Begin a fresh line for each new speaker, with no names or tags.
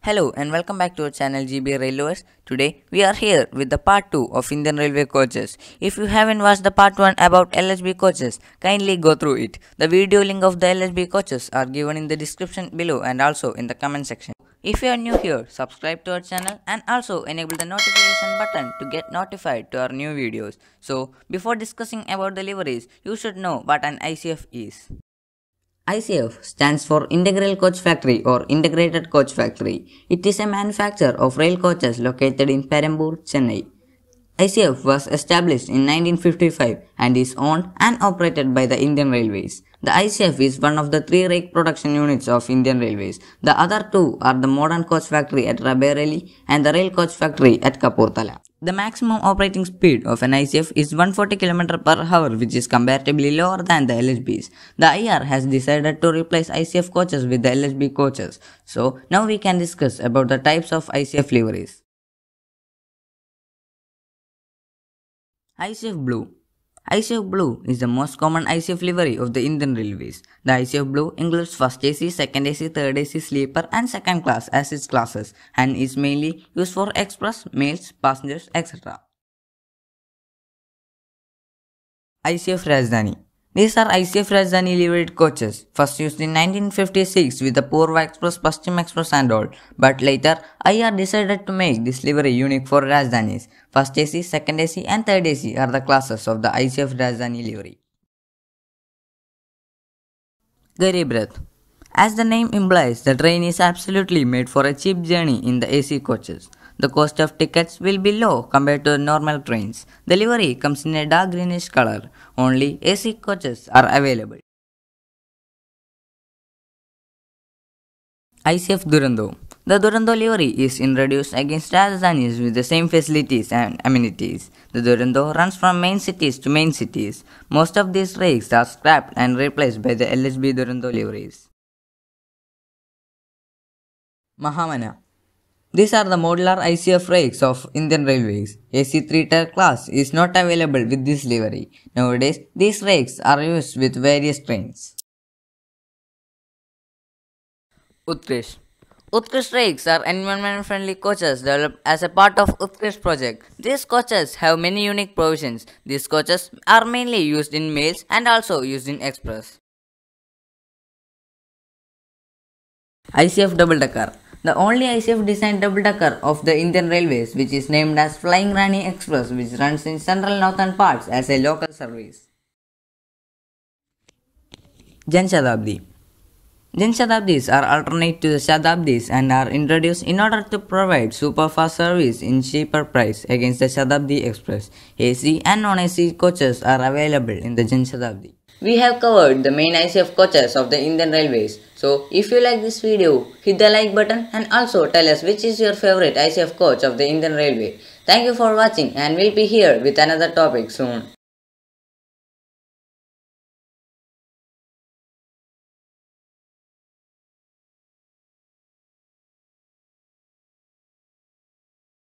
Hello and welcome back to our channel GB Railways. Today we are here with the part 2 of Indian Railway coaches. If you haven't watched the part 1 about LHB coaches, kindly go through it. The video link of the LHB coaches are given in the description below and also in the comment section. If you are new here, subscribe to our channel and also enable the notification button to get notified to our new videos. So, before discussing about the liveries, you should know what an ICF is. ICF stands for Integral Coach Factory or Integrated Coach Factory. It is a manufacturer of rail coaches located in Perambur, Chennai. ICF was established in 1955 and is owned and operated by the Indian Railways. The ICF is one of the three rake production units of Indian Railways. The other two are the Modern Coach Factory at Raebareli and the Rail Coach Factory at Kapurthala. The maximum operating speed of an ICF is 140 km per hour, which is comparatively lower than the LHBs. The IR has decided to replace ICF coaches with the LHB coaches. So now we can discuss about the types of ICF liveries. ICF Blue. ICF Blue is the most common ICF livery of the Indian Railways. The ICF Blue includes first AC, second AC, third AC, sleeper and second class as its classes and is mainly used for express, mails, passengers, etc. ICF Rajdhani. These are ICF Rajdhani liveried coaches, first used in 1956 with the Purva Express, Paschim Express and all, but later IR decided to make this livery unique for Rajdhanis. First AC, second AC and third AC are the classes of the ICF Rajdhani livery. Garib Rath. As the name implies, the train is absolutely made for a cheap journey in the AC coaches. The cost of tickets will be low compared to normal trains. The livery comes in a dark greenish color. Only AC coaches are available. ICF Durando. The Durando livery is introduced against Rajdhanis with the same facilities and amenities. The Durando runs from main cities to main cities. Most of these rakes are scrapped and replaced by the LHB Durando liveries. Mahamana. These are the modular ICF rakes of Indian Railways. AC 3-tier class is not available with this livery. Nowadays, these rakes are used with various trains. Utkrish. Utkrish rakes are environment-friendly coaches developed as a part of Utkrish project. These coaches have many unique provisions. These coaches are mainly used in mails and also used in express. ICF Double Decker. The only ICF designed double-decker of the Indian Railways, which is named as Flying Rani Express, which runs in central northern parts as a local service. Jan Shatabdi. Jan Shatabdis are alternate to the Shatabdis and are introduced in order to provide superfast service in cheaper price against the Shatabdi Express. AC and non-AC coaches are available in the Jan Shatabdi. We have covered the main ICF coaches of the Indian Railways. So, if you like this video, hit the like button and also tell us which is your favorite ICF coach of the Indian Railway. Thank you for watching and we'll be here with another topic soon.